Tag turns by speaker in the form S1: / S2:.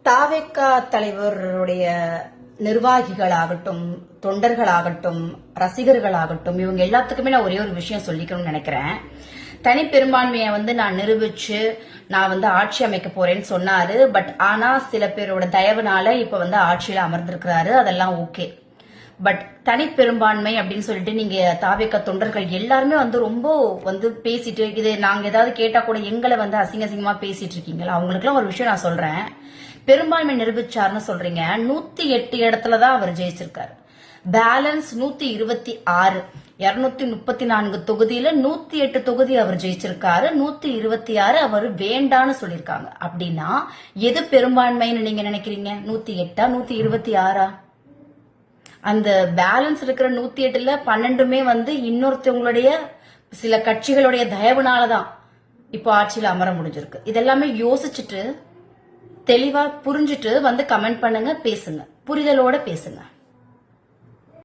S1: தாவேக்கா தலைவருடைய நிர்வாகிகளாகட்டும், தொண்டர்களாகட்டும், ரசிகர்களாகட்டும், இவங்க எல்லாத்துக்குமே நான் ஒரே ஒரு விஷயம் சொல்லிக்கணும்னு நினைக்கிறேன். தனி பெரும்பான்மையை நான் நிரூபிச்சு நான் ஆட்சி அமைக்க போறேன்னு சொன்னாரு. பட் ஆனா சில பேரோட தயவுனால இப்ப ஆட்சியில அமர்ந்திருக்கிறாரு. அதெல்லாம் ஓகே. பட் தனி பெரும்பான்மை அப்படின்னு சொல்லிட்டு நீங்க தாவேக்கா தொண்டர்கள் எல்லாருமே ரொம்ப பேசிட்டு, இது நாங்க ஏதாவது கேட்டா கூட எங்களை அசிங்க அசிங்கமா பேசிட்டு இருக்கீங்களா? அவங்களுக்கு எல்லாம் ஒரு விஷயம் நான் சொல்றேன். பெரும்பான்மை நிரூபிச்சாருன்னு சொல்றீங்க. 108 இடத்துலதான் அவர் ஜெயிச்சிருக்காரு. பேலன்ஸ் 126, 234 தொகுதியில 108 தொகுதி அவர் ஜெயிச்சிருக்காரு. 126 அவர் வேண்டான்னு சொல்லிருக்காங்க. அப்படின்னா எது பெரும்பான்மைன்னு நீங்க நினைக்கிறீங்க? 108 126? அந்த பேலன்ஸ் இருக்கிற 108ல 12மே இன்னொருத்தவங்களுடைய சில கட்சிகளுடைய தயவுனாலதான் இப்போ ஆட்சியில அமர முடிஞ்சிருக்கு. இதெல்லாமே யோசிச்சுட்டு தெளிவா புரிஞ்சுட்டு கமெண்ட் பண்ணுங்க, பேசுங்க, புரிதலோட பேசுங்க.